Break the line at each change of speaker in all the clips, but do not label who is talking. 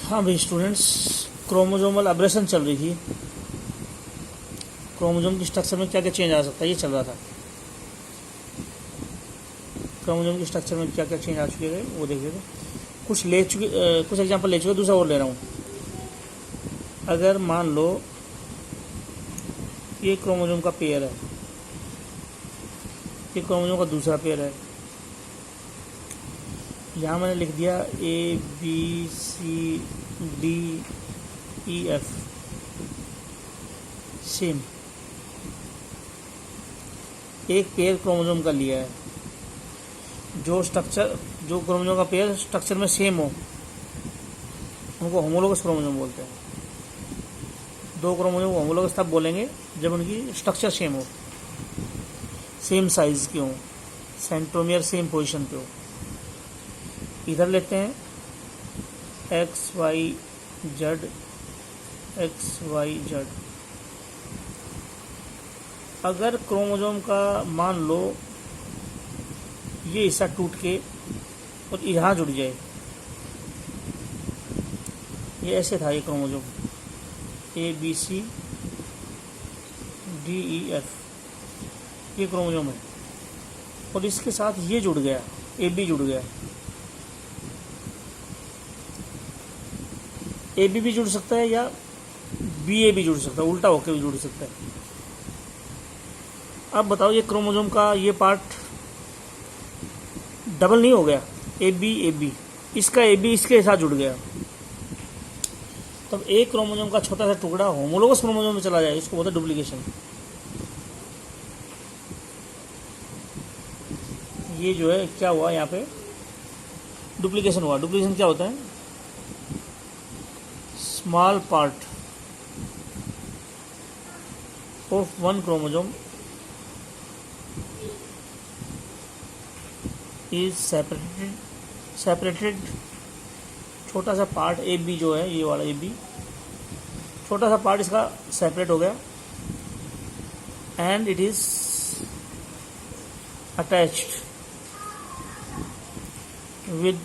हाँ भाई students, chromosomal abrasion चल रही थी। क्रोमोजोम की स्ट्रक्चर में क्या क्या चेंज आ सकता है, ये चल रहा था। क्रोमोजोम की स्ट्रक्चर में क्या क्या चेंज आ चुके थे वो देख रहे थे। कुछ एग्जांपल ले चुके, दूसरा और ले रहा हूँ। अगर मान लो ये क्रोमोजोम का पेयर है, ये क्रोमोजोम का दूसरा पेयर है। यहाँ मैंने लिख दिया ABCDEF, सेम एक पेयर क्रोमोजोम का लिया है। जो क्रोमोजोम का पेयर स्ट्रक्चर में सेम हो उनको होमोलोगस क्रोमोजोम बोलते हैं। दो क्रोमोजोम को होमोलोगस तब बोलेंगे जब उनकी स्ट्रक्चर सेम हो, सेम साइज के हो, सेंट्रोमियर सेम पोजीशन पे हो। इधर लेते हैं XYZ XYZ। अगर क्रोमोजोम का मान लो ये हिस्सा टूट के और यहाँ जुड़ जाए, ये ऐसे था ये क्रोमोजोम ABCDEF, ये क्रोमोजोम है, और इसके साथ ये जुड़ गया, AB जुड़ गया। AB भी जुड़ सकता है या BA भी जुड़ सकता है, उल्टा होकर भी जुड़ सकता है। अब बताओ ये क्रोमोजोम का ये पार्ट डबल नहीं हो गया, AB, इसका AB इसके साथ जुड़ गया। तब एक क्रोमोजोम का छोटा सा टुकड़ा होमोलोगस क्रोमोजोम में चला जाए, इसको बोलते हैं डुप्लीकेशन। ये जो है क्या हुआ, यहाँ पे डुप्लीकेशन हुआ। डुप्लीकेशन क्या होता है? Small part of one chromosome is separated. छोटा सा पार्ट AB जो है, ये वाला AB, छोटा सा पार्ट इसका सेपरेट हो गया, and it is attached with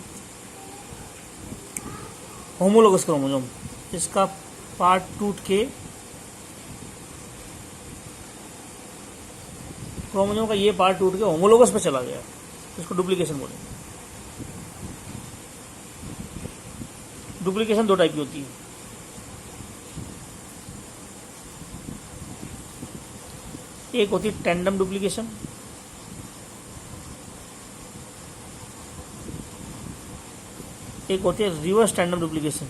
homologous chromosome. इसका पार्ट टूट के क्रोमोजोम का ये पार्ट टूट के होमोलोगस पे चला गया, इसको डुप्लीकेशन बोलेंगे। डुप्लीकेशन दो टाइप की होती है। एक होती है टैंडम डुप्लीकेशन, एक होती है reverse tandem duplication.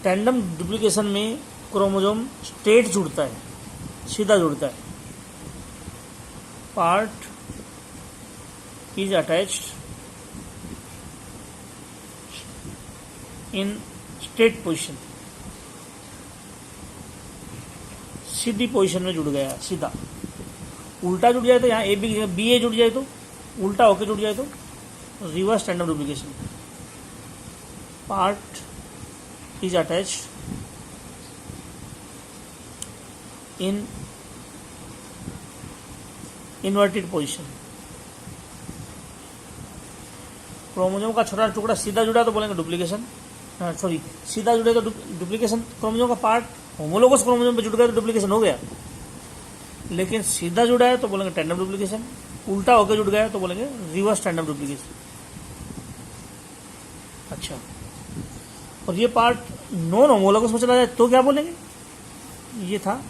Tandem duplication में क्रोमोजोम स्ट्रेट जुड़ता है, सीधा जुड़ता है। Part is attached in straight position, Sidhi position में जुड़ गया, सीधा। उल्टा जुड़ जाए तो यहाँ BA जुड़ जाए तो, उल्टा होकर जुड़ जाए तो reverse tandem duplication. Part is attached in inverted position। Chromosome का छोटा टुकड़ा सीधा जुड़ा तो बोलेंगे डुप्लीकेशन, सॉरी सीधा जुड़े तो डुप्लीकेशन। क्रोमोजोम का पार्ट होमोलोगस क्रोमोजोम पे जुड़ गया तो डुप्लीकेशन हो गया, लेकिन सीधा जुड़ा है तो बोलेंगे टैंडम डुप्लीकेशन, उल्टा होकर जुड़ गया तो बोलेंगे रिवर्स टैंडम डुप्लीकेशन। अच्छा, और ये पार्ट नॉन होमोलोगस में चला जाए तो क्या बोलेंगे? ये था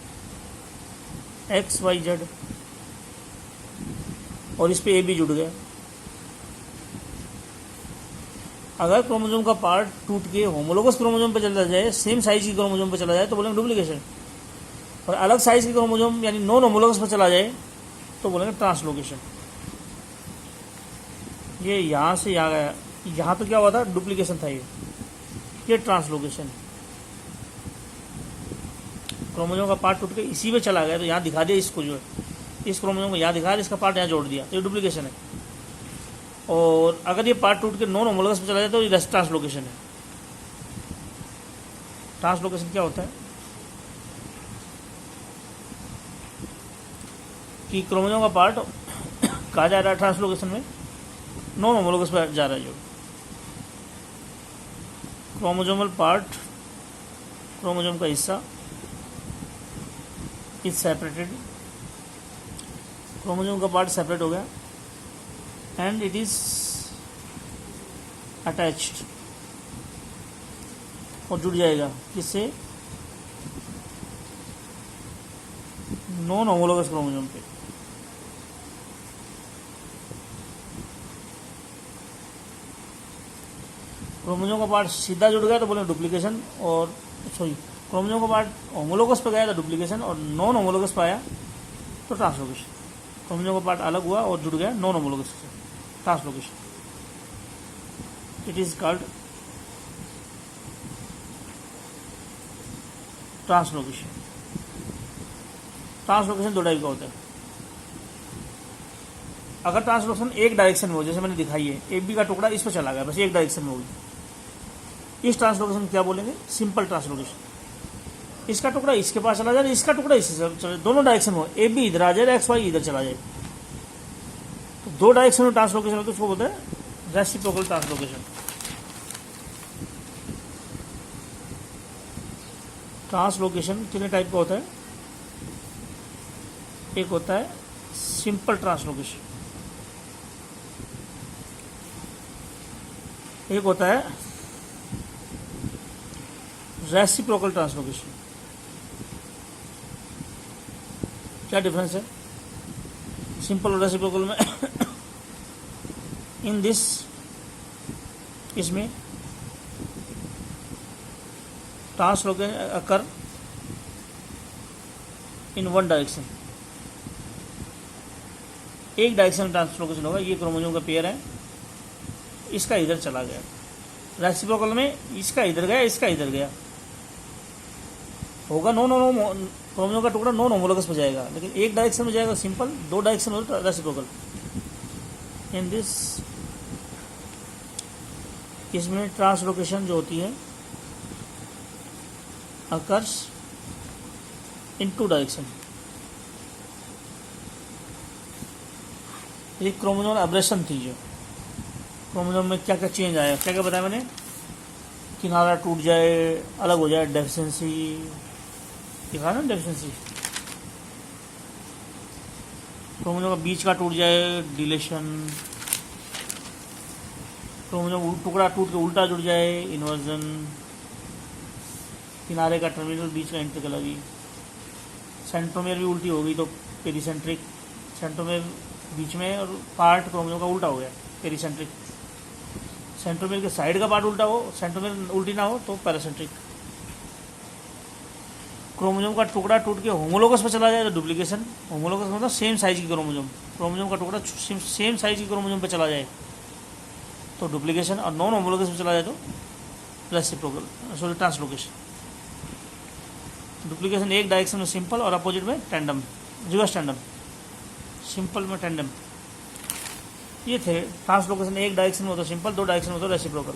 XYZ और इस पे AB जुड़ गया। अगर क्रोमोजोम का पार्ट टूट के होमोलोगस क्रोमोजोम पे चला जाए, सेम साइज की क्रोमोजोम पे चला जाए तो बोलेंगे डुप्लीकेशन, और अलग साइज की क्रोमोजोम यानी नॉन होमोलोगस पे चला जाए तो बोलेंगे ट्रांसलोकेशन। ये यहाँ से यहाँ गया, यहाँ तो क्या हुआ था? डुप्लीकेशन था। ये ट्रांसलोकेशन। क्रोमोजोम का पार्ट टूट के इसी में चला गया तो यहाँ दिखा दिया इसको, जो है इस क्रोमोजोम को यहाँ दिखा दिया, इसका पार्ट यहाँ जोड़ दिया, तो ये डुप्लीकेशन है। और अगर ये पार्ट टूट के नॉन होमोलोगस में चला जाए तो ये ट्रांसलोकेशन है। ट्रांसलोकेशन क्या होता है कि क्रोमोजोम का पार्ट कहा जा रहा है ट्रांसलोकेशन में नॉन होमोलोगस पर जा रहा है। जो क्रोमोजोमल पार्ट, क्रोमोजोम का हिस्सा इज सेपरेटेड, क्रोमोजोम का पार्ट सेपरेट हो गया एंड इट इज अटैच्ड और जुड़ जाएगा किससे, नॉन होमोलोगस क्रोमोजोम पे। क्रोमोजोम का पार्ट सीधा जुड़ गया तो बोले डुप्लीकेशन, और क्रोमोजोम का पार्ट होमोलोगस पे गया तो डुप्लीकेशन, और नॉन होमोलोगस पे आया तो ट्रांसलोकेशन। क्रोमोजोम का पार्ट अलग हुआ और जुड़ गया नॉन होमोलोगस से, translocation. It is called translocation. Translocation दो टाइप का होता है। अगर ट्रांसलोकेशन एक डायरेक्शन में हो, जैसे मैंने दिखाई है, ए बी का टुकड़ा इस पर चला गया, बस एक डायरेक्शन में होगी, इस ट्रांसलोकेशन क्या बोलेंगे, सिंपल ट्रांसलोकेशन। इसका टुकड़ा इसके पास चला जाए, इसका टुकड़ा इससे चला, दोनों डायरेक्शन में हो, ए बी इधर आ जाए, एक्स वाई इधर चला जाए, तो दो डायरेक्शन में ट्रांसलोकेशन होता है, उसको बोलते हैं रेसिप्रोकल ट्रांसलोकेशन। ट्रांसलोकेशन कितने टाइप का होता है, एक होता है सिंपल ट्रांसलोकेशन, एक होता है रेसिप्रोकल ट्रांसलोकेशन। क्या डिफरेंस है सिंपल और रेसिप्रोकल में? इन दिस, इसमें translocation occur in one direction, एक डायरेक्शन में ट्रांसलोकेशन होगा। ये क्रोमोजोम का पेयर है, इसका इधर चला गया। रेसिप्रोकल में इसका इधर गया, इसका इधर गया, होगा नॉन क्रोमोजोम का टुकड़ा नॉन होमोलोगस में जाएगा, लेकिन एक डायरेक्शन में जाएगा सिंपल, दो डायरेक्शन में रेसिप्रोकल। इन दिस, इसमें ट्रांसलोकेशन जो होती है अकर्स इन टू डायरेक्शन। एक क्रोमोजोम एब्रेशन थी, जो क्रोमोजोम में क्या क्या चेंज आया, क्या क्या बताया मैंने, किनारा टूट जाए, अलग हो जाए, डेफिशिएंसी दिखा ना, डेफिशिएंसी, क्रोमोजोम का बीच का टूट जाए, डिलेशन, क्रोमोजोम टुकड़ा टूट के उल्टा जुड़ जाए, इन्वर्जन, किनारे का टर्मिनल बीच का इंटर लगी, सेंट्रोमेयर भी उल्टी हो गई तो पेरिसेंट्रिक, सेंट्रोमेयर बीच में और पार्ट क्रोमोजोम का उल्टा हो गया, पेरिसेंट्रिक, सेंट्रोमेयर के साइड का पार्ट उल्टा हो, सेंट्रोमेयर उल्टी ना हो तो पैरासेंट्रिक। क्रोमोजोम का टुकड़ा टूट के होमोलोगस पर चला जाए तो डुप्लीकेशन, होमोलोगस मतलब सेम साइज की क्रोमोजोम, क्रोमोजोम का टुकड़ा सेम साइज की क्रोमोजोम पर चला जाए तो डुप्लीकेशन, और नॉन होमोलोगस पर चला जाए तो रेसिप्रोकल, सॉरी ट्रांसलोकेशन। डुप्लीकेशन एक डायरेक्शन में सिंपल और अपोजिट में टेंडम, रिवर्स टेंडम, सिंपल में टेंडम। ये थे ट्रांसलोकेशन, एक डायरेक्शन में होता सिंपल, दो डायरेक्शन में होता रेसिप्रोकल।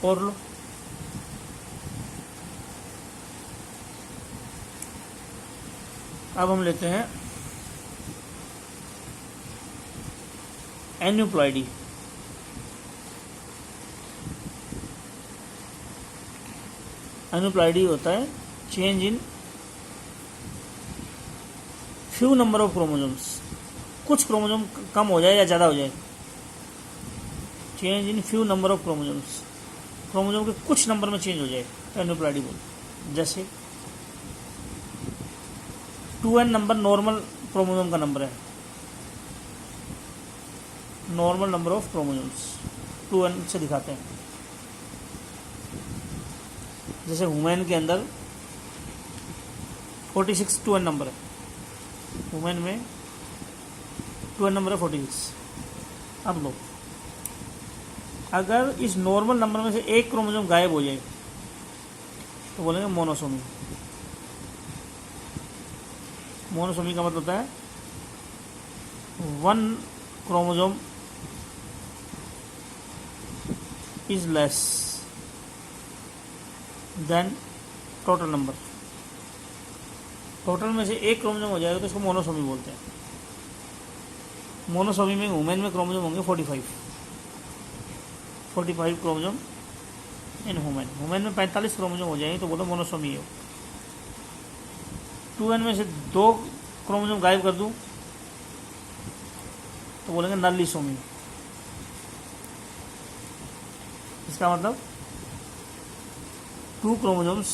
और लो, अब हम लेते हैं एन्यूप्लॉइडी। एन्यूप्लॉइडी होता है change in few number of chromosomes, कुछ क्रोमोजोम कम हो जाए या ज़्यादा हो जाए, change in few number of chromosomes, chromosome के कुछ नंबर में चेंज हो जाए तो एन्यूप्लॉइडी बोलते। जैसे 2n नंबर नॉर्मल क्रोमोजोम का नंबर है, normal number of chromosomes 2n से दिखाते हैं। जैसे वुमेन के अंदर 46 2n नंबर है, वुमेन में 2n नंबर है 46। अब लो, अगर इस नॉर्मल नंबर में से एक क्रोमोजोम गायब हो जाए तो बोलेंगे मोनोसोमी। मोनोसोमी का मतलब होता है one chromosome is less than total number. Total में से एक क्रोमोसोम हो जाएगा तो इसको मोनोसोमी बोलते हैं। मोनोसोमी में वुमेन में क्रोमोसोम होंगे 45 क्रोमोसोम इन वुमेन में 45 क्रोमोसोम हो जाएंगे तो बोलो मोनोसोमी हो। 2n में से 2 क्रोमोसोम गायब कर दूं तो बोलेंगे नल्लीसोमी। इसका मतलब 2 chromosomes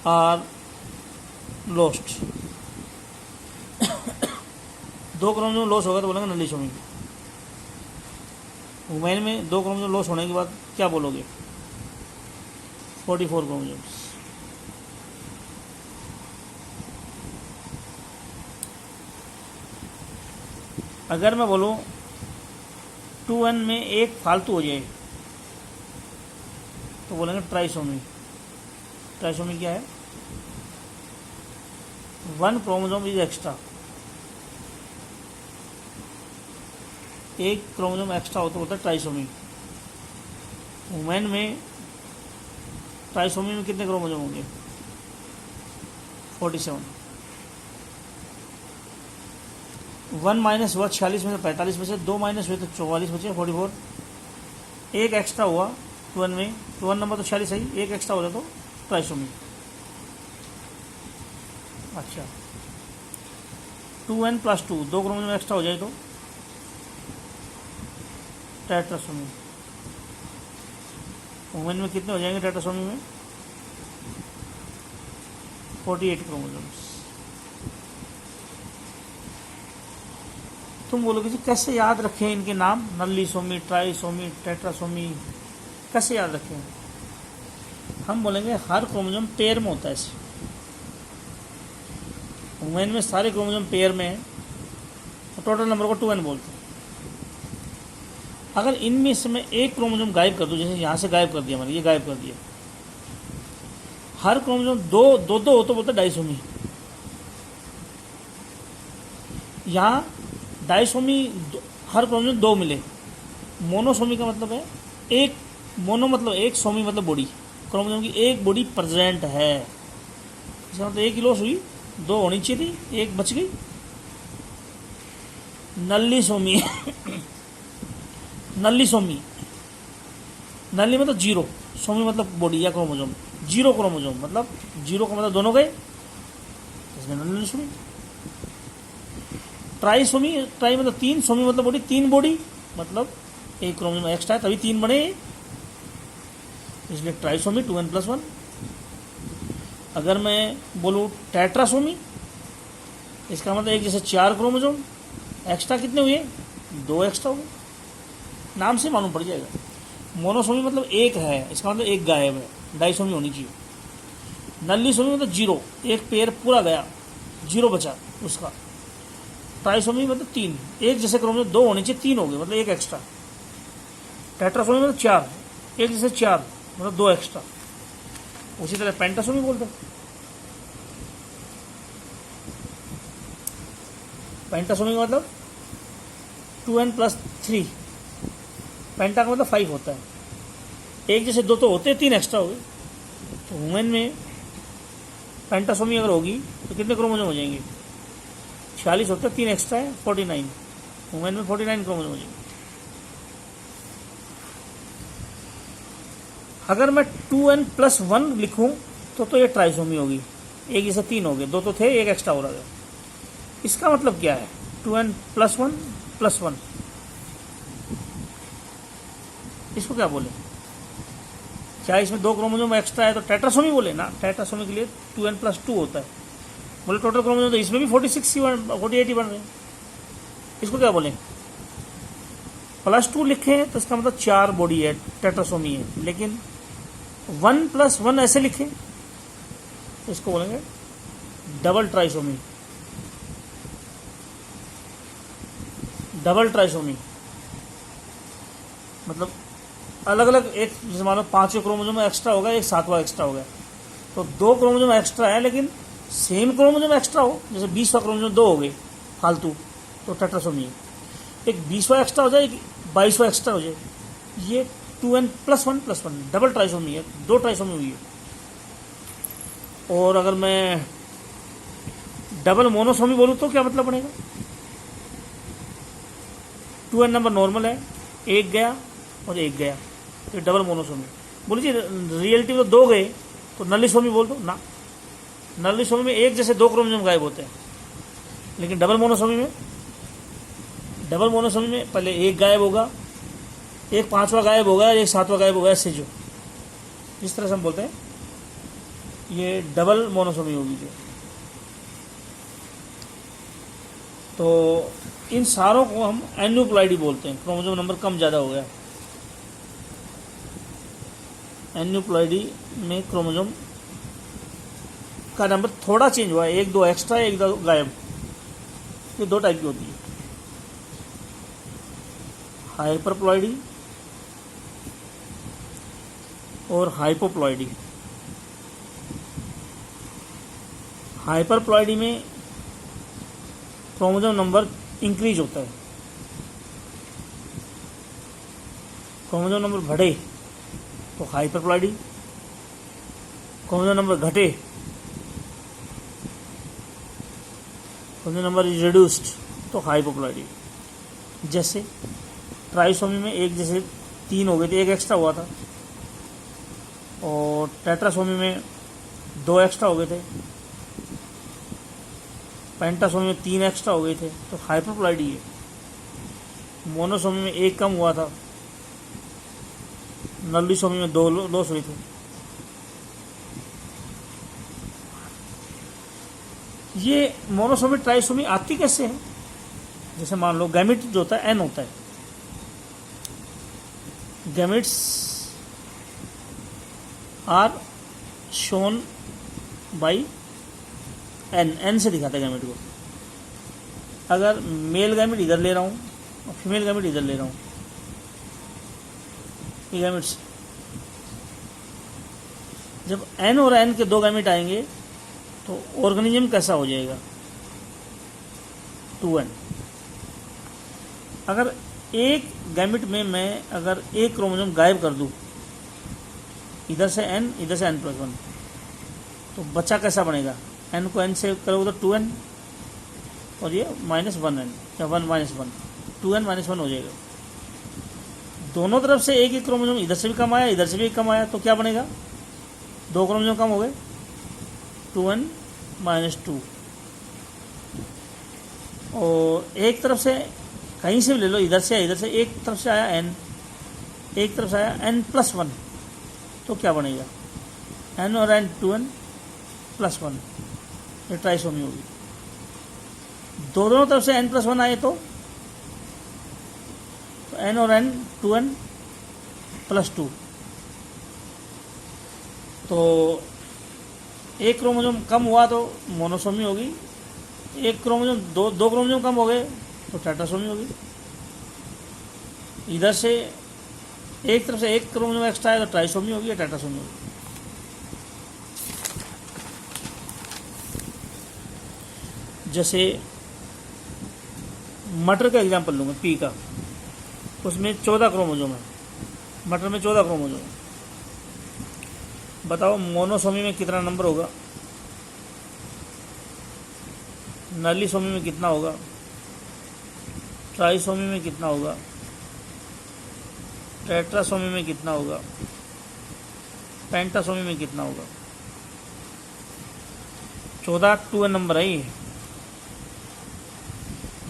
are lost. 2 chromosome loss होगा तो बोलेंगे नल्लीसोमी। वुमेन में 2 क्रोमोसोम लॉस होने के बाद क्या बोलोगे? 44 क्रोमोसोम्स। अगर मैं बोलूं 2n में एक फालतू हो जाए तो बोलेंगे ट्राइसोमी। ट्राइसोमी क्या है? 1 क्रोमोसोम इज एक्स्ट्रा। एक क्रोमोसोम एक्स्ट्रा हो तो होता है ट्राइसोमी। वुमेन में ट्राइसोमी में कितने क्रोमोसोम होंगे? 47। 1 माइनस हुआ 46 में से 45 में से 2 माइनस हुए तो 44 बचे 44। एक एक्स्ट्रा हुआ 2n में, 2n नंबर तो 46 है, एक एक्स्ट्रा हो जाए तो ट्राइसोमी। अच्छा 2n प्लस 2 2 क्रोमोसोम एक्स्ट्रा हो जाए तो टेट्रासोमी। वुमेन में कितने हो जाएंगे टेट्रासोमी में? 48 क्रोमोसोम्स। तुम बोलोगे जी कैसे याद रखें इनके नाम? नल्लीसोमी, ट्राइसोमी, टेट्रासोमी कैसे याद रखें? हम बोलेंगे हर क्रोमोसोम पेयर में होता है। ऐसे वुमेन में सारे क्रोमोसोम पेयर में है तो टोटल नंबर को 2n बोलते हैं। अगर इनमें से मैं एक क्रोमोसोम गायब कर दूं, जैसे यहाँ से गायब कर दिया मैंने, ये गायब कर दिया, हर क्रोमोसोम दो हो तो बोलते डाइसोमी। यहाँ डाइसोमी हर क्रोमोसोम 2 मिले। मोनोसोमी का मतलब है एक, मोनो मतलब एक, सोमी मतलब बॉडी, क्रोमोसोम की एक बॉडी प्रेजेंट है। इसका मतलब एक ही लॉस हुई, 2 होनी चाहिए थी, एक बच गई। नल्लीसोमी नल्लीसोमी, नल्ली मतलब 0, सोमी मतलब बॉडी या क्रोमोसोम। 0 क्रोमोसोम मतलब 0 का मतलब दोनों गए, इसमें नल्लीसोमी। ट्राइसोमी, ट्राई मतलब 3, सोमी मतलब बॉडी, 3 बॉडी मतलब एक क्रोमोसोम एक्स्ट्रा है तभी 3 बने, इसलिए ट्राइसोमी 2n+1। अगर मैं बोलूँ टेट्रासोमी, इसका मतलब एक जैसे 4 क्रोमोसोम एक्स्ट्रा कितने हुए? 2 एक्स्ट्रा हुए, नाम से मालूम पड़ जाएगा। मोनोसोमी मतलब एक है, इसका मतलब एक गायब है, डाइसोमी होनी चाहिए। नल्लीसोमी मतलब 0, एक पेयर पूरा गया, 0 बचा उसका। ट्राइसोमी मतलब 3, एक जैसे क्रोमोसोम 2 होने चाहिए, 3 हो गए मतलब एक एक्स्ट्रा। टेट्रासोमी मतलब 4, एक जैसे 4 मतलब 2 एक्स्ट्रा। उसी तरह पेंटासोमी बोलते हैं। पेंटासोमी का मतलब 2n+3, पेंटा का मतलब 5 होता है। एक जैसे 2 तो होते हैं, 3 एक्स्ट्रा हो गए। तो वुमेन में पेंटासोमी अगर होगी तो कितने क्रोमोसोम हो जाएंगे? 46 होता है, 3 एक्स्ट्रा है, 49। वुमेन में 49 क्रोमोसोम हो जाएंगे। अगर मैं 2n+1 लिखूं तो ये ट्राइसोमी होगी। एक जैसे 3 हो गए, 2 तो थे, एक एक्स्ट्रा हो रहा है। इसका मतलब क्या है? 2n+1+1, इसको क्या बोले? क्या इसमें 2 क्रोमोसोम एक्स्ट्रा है तो टेट्रासोमी बोले ना? टेट्रासोमी के लिए 2n+2 होता है। बोले टोटल क्रोमोसोम तो इसमें भी 48 ही बन रहे हैं। इसको क्या बोले? +2 लिखे तो इसका मतलब 4 बॉडी है, टेट्रासोमी है। लेकिन 1+1 ऐसे लिखे तो इसको बोलेंगे डबल ट्राइसोमी। डबल ट्राइसोमी मतलब अलग अलग, एक जैसे मानो 5 क्रोमोसोम एक्स्ट्रा होगा, एक 7वां एक्स्ट्रा हो गया, तो 2 क्रोमोसोम एक्स्ट्रा है लेकिन सेम क्रोमोसोम एक्स्ट्रा हो, जैसे 20वां क्रोमोसोम 2 हो गए फालतू तो टेट्रासोमी है। एक 20वां एक्स्ट्रा हो जाए, एक 22वां एक्स्ट्रा हो जाए, ये 2n+1+1 डबल ट्राइसोमी है, 2 ट्राइसोमी हुई है। और अगर मैं डबल मोनोसोमी बोलूँ तो क्या मतलब बनेगा? 2n नंबर नॉर्मल है, एक गया और एक गया, तो डबल मोनोसोमी। बोलिए रियलिटी में 2 गए तो नलिसोमी बोल दो ना। नलिसोमी में एक जैसे 2 क्रोमोसोम गायब होते हैं, लेकिन डबल मोनोसोमी में पहले एक गायब होगा, एक 5वां गायब होगा, एक 7वां गायब होगा, ऐसे जो जिस तरह से हम बोलते हैं ये डबल मोनोसोमी होगी जो। तो इन सारों को हम एन्यूप्लॉइडी बोलते हैं। क्रोमोसोम नंबर कम ज़्यादा हो गया, एन्यूप्लॉइडी में क्रोमोसोम का नंबर थोड़ा चेंज हुआ है, 1-2 एक्स्ट्रा, 1-2 गायब। ये 2 टाइप की होती है, हाइपरप्लॉइडी और हाइपोप्लॉइडी। हाइपरप्लॉइडी में क्रोमोसोम नंबर इंक्रीज होता है, क्रोमोसोम नंबर बढ़े तो हाइपरप्लॉइडी, क्रोमोसोम नंबर घटे, क्रोमोसोम नंबर इज रिड्यूस्ड तो हाइपोप्लॉइडी। जैसे ट्राइसोमी में एक जैसे 3 हो गए थे, 1 एक्स्ट्रा हुआ था, और टेट्रासोमी में 2 एक्स्ट्रा हो गए थे, पेंटासोमी में 3 एक्स्ट्रा हो गए थे, तो हाइपरप्लॉइडी है। मोनोसोमी में 1 कम हुआ था, नलिसोमी में 2 लॉस हुए थे। ये मोनोसोमी ट्राइसोमी आती कैसे है? जैसे मान लो गैमिट जो होता है n होता है, gametes are shown by n से दिखाता है गैमिट को। अगर मेल गैमिट इधर ले रहा हूँ और फीमेल गैमिट इधर ले रहा हूँ, ये गैमिट्स, जब n और n के 2 गैमिट आएंगे तो ऑर्गेनिज्म कैसा हो जाएगा? 2n। अगर एक गैमिट में मैं अगर एक क्रोमोसोम गायब कर दूं, इधर से n इधर से n+1, तो बच्चा कैसा बनेगा? n को n से करोगे तो 2n और ये -1n या 1-1, 2n -1 हो जाएगा। दोनों तरफ से एक ही क्रोमोसोम, इधर से भी कम आया, इधर से भी कम आया, तो क्या बनेगा? 2 क्रोमोसोम कम हो गए, 2n -2। और एक तरफ से कहीं से भी ले लो, इधर से इधर से, एक तरफ से आया n, एक तरफ से आया n+1, तो क्या बनेगा? n और n 2n+1, ये ट्राइसोमी होगी। दोनों तरफ से n+1 आए तो n और n 2n+2, तो एक क्रोमोसोम कम हुआ तो मोनोसोमी होगी, एक क्रोमोसोम दो क्रोमोसोम कम हो गए तो टेट्रासोमी होगी। इधर से एक तरफ से एक क्रोमोसोम एक्स्ट्रा है तो ट्राइसोमी होगी या टेट्रासोमी होगी। जैसे मटर का एग्जांपल लूँगा, पी का, उसमें 14 क्रोमोसोम है, मटर में 14 क्रोमोसोम है। बताओ मोनोसोमी में कितना नंबर होगा? नलिसोमी में कितना होगा? ट्राइसोमी में कितना होगा? टेट्रासोमी में कितना होगा? पेंटासोमी में कितना होगा? 14 2n नंबर है ये।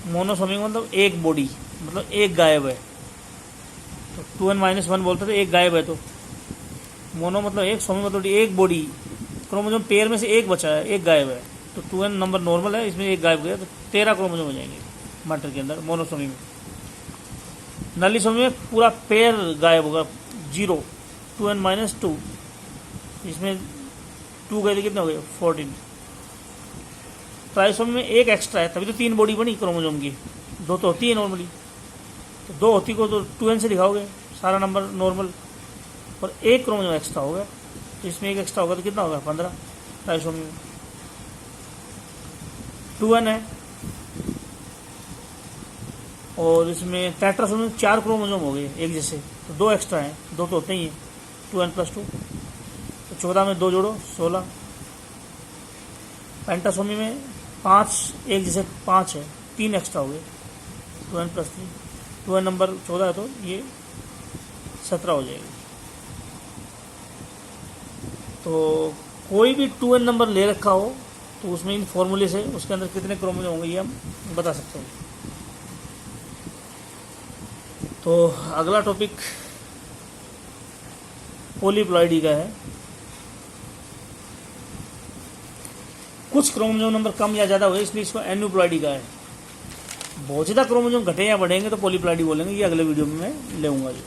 मोनोसोमी मतलब एक बॉडी, मतलब एक गायब है, तो 2n-1 बोलते थे, एक गायब है। तो मोनो मतलब एक, सोमी मतलब एक बॉडी, क्रोमोसोम पेयर में से एक बचा है, एक गायब है, तो 2n नंबर नॉर्मल है, इसमें एक गायब गया तो 13 क्रोमोसोम हो जाएंगे मटर के अंदर मोनोसोमी में। नलिसोमी में पूरा पेयर गायब होगा, 0, 2n-2, इसमें 2 गए तो कितने हो गए? 14। ट्राइसोमी में एक एक्स्ट्रा है, तभी तो 3 बॉडी बनी क्रोमोसोम की, 2 तो होती है नॉर्मली, तो 2 होती को तो 2n से दिखाओगे, सारा नंबर नॉर्मल, और एक क्रोमोसोम एक्स्ट्रा होगा, तो इसमें एक एक्स्ट्रा होगा तो कितना होगा? 15। ट्राइसोमी में 2n है, और इसमें टेट्रासोमी में 4 क्रोमोसोम हो गए एक जैसे, तो 2 एक्स्ट्रा हैं, 2 तो होते ही हैं, 2n+2, तो 14 में 2 जोड़ो 16, पेंटासोमी में 5 एक जैसे 5 है, 3 एक्स्ट्रा हो गए, 2n+3, 2n नंबर 14 है तो ये 17 हो जाएगी। तो कोई भी 2n नंबर ले रखा हो तो उसमें इन फॉर्मूले से उसके अंदर कितने क्रोमोसोम होंगे ये हम बता सकते हैं। तो अगला टॉपिक पॉलीप्लॉइडी का है। कुछ क्रोमोसोम नंबर कम या ज़्यादा हुए इसलिए इसको एन्यूप्लॉइडी का है। बहुत ज़्यादा क्रोमोसोम घटे या बढ़ेंगे तो पॉलीप्लॉइडी बोलेंगे। ये अगले वीडियो में मैं लेऊंगा जी।